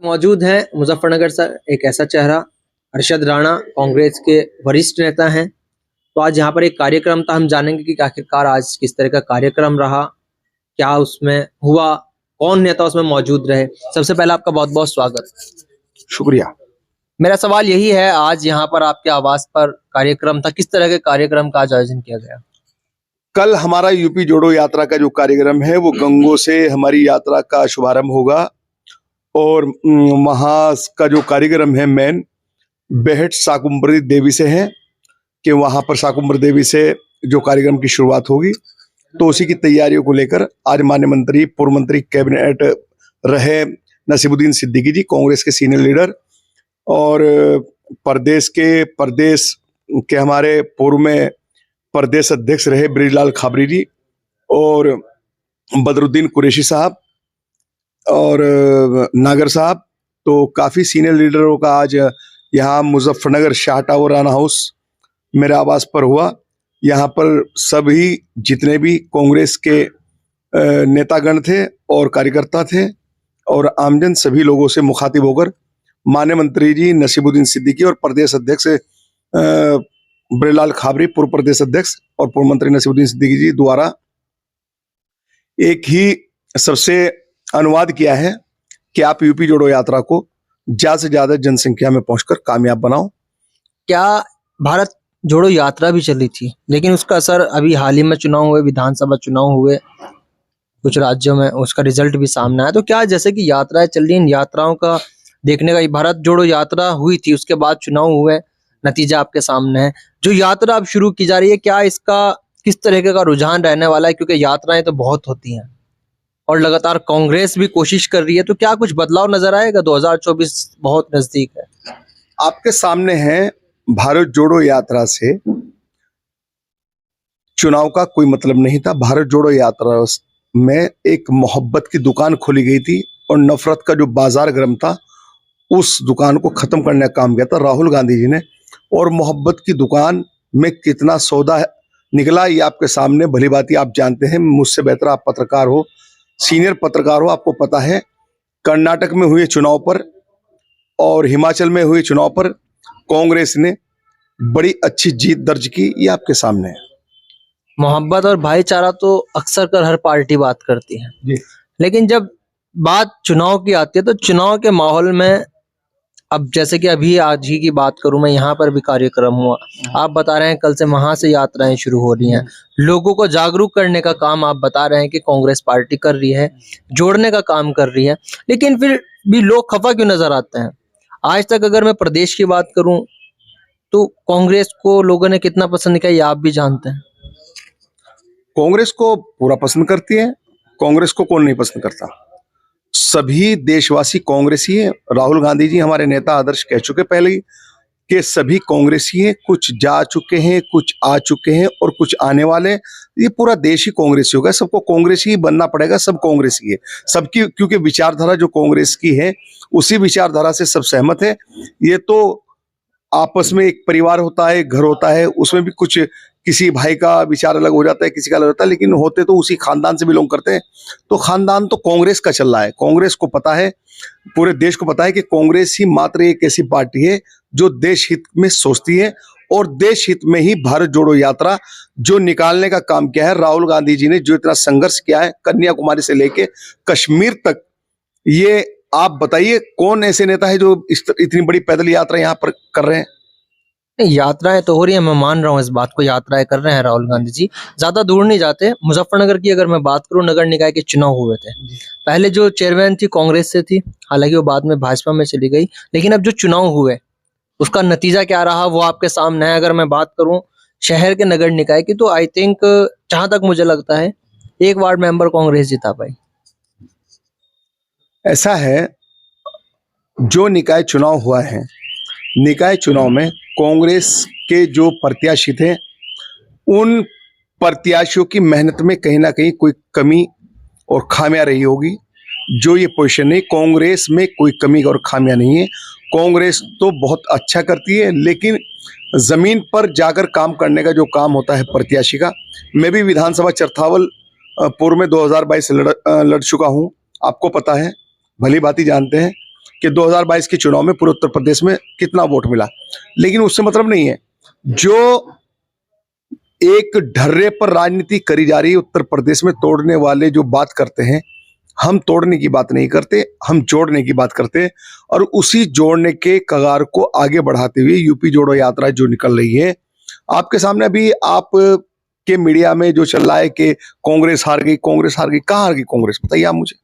मौजूद हैं मुजफ्फरनगर से एक ऐसा चेहरा अरशद राणा, कांग्रेस के वरिष्ठ नेता हैं। तो आज यहाँ पर एक कार्यक्रम था, हम जानेंगे कि आखिरकार आज किस तरह का कार्यक्रम रहा, क्या उसमें हुआ, कौन नेता उसमें मौजूद रहे। सबसे पहले आपका बहुत बहुत स्वागत। शुक्रिया। मेरा सवाल यही है, आज यहाँ पर आपके आवास पर कार्यक्रम था, किस तरह के कार्यक्रम का आज आयोजन किया गया? कल हमारा यूपी जोड़ो यात्रा का जो कार्यक्रम है वो गंगों से हमारी यात्रा का शुभारंभ होगा और वहाँ का जो कार्यक्रम है मेन बेहट शाकुंभरी देवी से है कि वहाँ पर शाकुंभरी देवी से जो कार्यक्रम की शुरुआत होगी। तो उसी की तैयारियों को लेकर आज माननीय मंत्री, पूर्व मंत्री कैबिनेट रहे नसीबुद्दीन सिद्दीकी जी, कांग्रेस के सीनियर लीडर, और प्रदेश के हमारे पूर्व में प्रदेश अध्यक्ष रहे ब्रिजलाल खाबरी जी और बदरुद्दीन कुरैशी साहब और नागर साहब, तो काफी सीनियर लीडरों का आज यहाँ मुजफ्फरनगर शाह टावर राना हाउस मेरे आवास पर हुआ। यहाँ पर सभी जितने भी कांग्रेस के नेतागण थे और कार्यकर्ता थे और आमजन सभी लोगों से मुखातिब होकर माननीय मंत्री जी नसीबुद्दीन सिद्दीकी और प्रदेश अध्यक्ष ब्रिजलाल खाबरी, पूर्व प्रदेश अध्यक्ष और पूर्व मंत्री नसीबुद्दीन सिद्दीकी जी द्वारा एक ही सबसे अनुवाद किया है कि आप यूपी जोड़ो यात्रा को ज्यादा से ज्यादा जनसंख्या में पहुंचकर कामयाब बनाओ। क्या भारत जोड़ो यात्रा भी चली थी, लेकिन उसका असर अभी हाल ही में चुनाव हुए, विधानसभा चुनाव हुए कुछ राज्यों में, उसका रिजल्ट भी सामने आया। तो क्या जैसे कि यात्राएं चल रही, इन यात्राओं का देखने का, भारत जोड़ो यात्रा हुई थी, उसके बाद चुनाव हुए, नतीजा आपके सामने है, जो यात्रा अब शुरू की जा रही है, क्या इसका किस तरीके का रुझान रहने वाला है? क्योंकि यात्राएं तो बहुत होती हैं और लगातार कांग्रेस भी कोशिश कर रही है, तो क्या कुछ बदलाव नजर आएगा? 2024 बहुत नजदीक है। आपके सामने है, भारत जोड़ो यात्रा से चुनाव का कोई मतलब नहीं था। भारत जोड़ो यात्रा में एक मोहब्बत की दुकान खोली गई थी और नफरत का जो बाजार गर्म था उस दुकान को खत्म करने का काम किया था राहुल गांधी जी ने। और मोहब्बत की दुकान में कितना सौदा निकला ये आपके सामने भली भांति आप जानते हैं, मुझसे बेहतर आप पत्रकार हो, सीनियर पत्रकार हो, आपको पता है। कर्नाटक में हुए चुनाव पर और हिमाचल में हुए चुनाव पर कांग्रेस ने बड़ी अच्छी जीत दर्ज की, ये आपके सामने है। मोहब्बत और भाईचारा तो अक्सर कर हर पार्टी बात करती है जी, लेकिन जब बात चुनाव की आती है तो चुनाव के माहौल में, अब जैसे कि अभी आज ही की बात करूं मैं, यहाँ पर भी कार्यक्रम हुआ, आप बता रहे हैं कल से वहां से यात्राएं शुरू हो रही हैं, लोगों को जागरूक करने का काम आप बता रहे हैं कि कांग्रेस पार्टी कर रही है, जोड़ने का काम कर रही है, लेकिन फिर भी लोग खफा क्यों नजर आते हैं? आज तक अगर मैं प्रदेश की बात करूं तो कांग्रेस को लोगों ने कितना पसंद किया ये आप भी जानते हैं। कांग्रेस को पूरा पसंद करती है, कांग्रेस को कौन नहीं पसंद करता। सभी देशवासी कांग्रेसी हैं। राहुल गांधी जी हमारे नेता आदर्श कह चुके पहले ही कि सभी कांग्रेसी हैं, कुछ जा चुके हैं, कुछ आ चुके हैं और कुछ आने वाले। ये पूरा देश ही कांग्रेसी होगा, सबको कांग्रेसी ही बनना पड़ेगा, सब कांग्रेसी है सबकी, क्योंकि विचारधारा जो कांग्रेस की है उसी विचारधारा से सब सहमत है। ये तो आपस में एक परिवार होता है, घर होता है, उसमें भी कुछ किसी भाई का विचार अलग हो जाता है, किसी का अलग होता है, लेकिन होते तो उसी खानदान से बिलोंग करते हैं। तो खानदान तो कांग्रेस का चल रहा है। कांग्रेस को पता है, पूरे देश को पता है कि कांग्रेस ही मात्र एक ऐसी पार्टी है जो देश हित में सोचती है और देश हित में ही भारत जोड़ो यात्रा जो निकालने का काम किया है राहुल गांधी जी ने, जो इतना संघर्ष किया है कन्याकुमारी से लेके कश्मीर तक। ये आप बताइए कौन ऐसे नेता है जो इतनी बड़ी पैदल यात्रा यहाँ पर कर रहे हैं? यात्राएं तो हो रही है, मैं मान रहा हूँ इस बात को, यात्राएं कर रहे हैं राहुल गांधी जी, ज्यादा दूर नहीं जाते। मुजफ्फरनगर की अगर मैं बात करूँ, नगर निकाय के चुनाव हुए थे, पहले जो चेयरमैन थी कांग्रेस से थी, हालांकि वो बाद में भाजपा में चली गई, लेकिन अब जो चुनाव हुए उसका नतीजा क्या रहा वो आपके सामने है। अगर मैं बात करूं शहर के नगर निकाय की, तो आई थिंक जहां तक मुझे लगता है एक वार्ड मेंबर कांग्रेस जिता पाई। ऐसा है, जो निकाय चुनाव हुआ है, निकाय चुनाव में कांग्रेस के जो प्रत्याशी थे उन प्रत्याशियों की मेहनत में कहीं ना कहीं कोई कमी और खामियां रही होगी। जो ये पोजीशन है, कांग्रेस में कोई कमी और खामियां नहीं है। कांग्रेस तो बहुत अच्छा करती है, लेकिन जमीन पर जाकर काम करने का जो काम होता है प्रत्याशी का, मैं भी विधानसभा चरथावल पूर्व में 2022 लड़ चुका हूं, आपको पता है, भली भांति जानते हैं। कि 2022 के चुनाव में पूरे उत्तर प्रदेश में कितना वोट मिला, लेकिन उससे मतलब नहीं है। जो एक ढर्रे पर राजनीति करी जा रही है उत्तर प्रदेश में, तोड़ने वाले जो बात करते हैं, हम तोड़ने की बात नहीं करते, हम जोड़ने की बात करते हैं। और उसी जोड़ने के कगार को आगे बढ़ाते हुए यूपी जोड़ो यात्रा जो निकल रही है, आपके सामने अभी आप के मीडिया में जो चल रहा है कि कांग्रेस हार गई, कांग्रेस हार गई। कहाँ हार गई कांग्रेस, बताइए आप मुझे।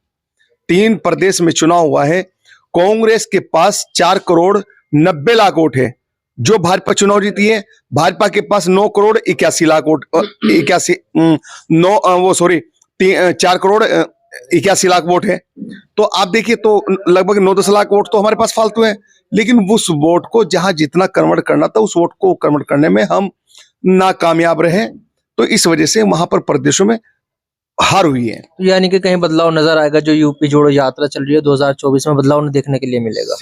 3 प्रदेश में चुनाव हुआ है, कांग्रेस के पास 4 करोड़ 90 लाख वोट है। जो भाजपा चुनाव जीती है, भाजपा के पास 9 करोड़ 81 लाख वोट, 4 करोड़ 81 लाख वोट है। तो आप देखिए, तो लगभग 9-10 लाख वोट तो हमारे पास फालतू है। लेकिन उस वोट को जहां जितना कन्वर्ट करना था, उस वोट को कन्वर्ट करने में हम नाकामयाब रहे। तो इस वजह से वहां पर प्रदेशों में हार हुई है। तो यानी कि कहीं बदलाव नजर आएगा, जो यूपी जोड़ो यात्रा चल रही है 2024 में बदलाव देखने के लिए मिलेगा।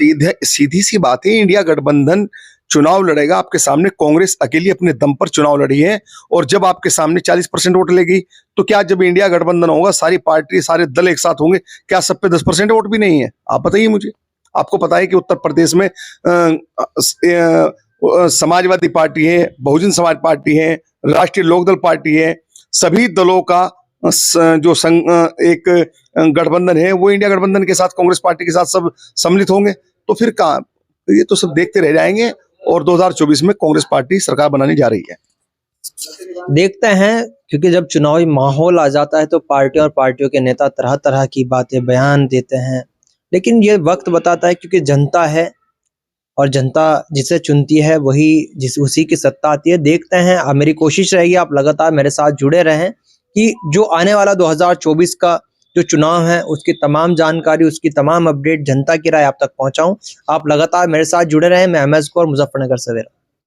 सीधी सी बात है, इंडिया गठबंधन चुनाव लड़ेगा। आपके सामने कांग्रेस अकेली अपने दम पर चुनाव लड़ी है, और जब आपके सामने 40% वोट लेगी, तो क्या जब इंडिया गठबंधन होगा, सारी पार्टी सारे दल एक साथ होंगे, क्या सब पे 10% वोट भी नहीं है? आप बताइए मुझे। आपको पता है कि उत्तर प्रदेश में समाजवादी पार्टी है, बहुजन समाज पार्टी है, राष्ट्रीय लोकदल पार्टी है, सभी दलों का जो एक गठबंधन है, वो इंडिया गठबंधन के साथ, कांग्रेस पार्टी के साथ सब सम्मिलित होंगे। तो फिर कहाँ, ये तो सब देखते रह जाएंगे। और 2024 में कांग्रेस पार्टी सरकार बनाने जा रही है। देखते हैं, क्योंकि जब चुनावी माहौल आ जाता है तो पार्टी और पार्टियों के नेता तरह तरह की बातें बयान देते हैं, लेकिन ये वक्त बताता है, क्योंकि जनता है और जनता जिसे चुनती है वही उसी की सत्ता आती है। देखते हैं, मेरी कोशिश रहेगी आप लगातार मेरे साथ जुड़े रहें कि जो आने वाला 2024 का जो चुनाव है उसकी तमाम जानकारी, उसकी तमाम अपडेट, जनता की राय आप तक पहुंचाऊं। आप लगातार मेरे साथ जुड़े रहें। मैं MS कौर, मुजफ्फरनगर सवेरा।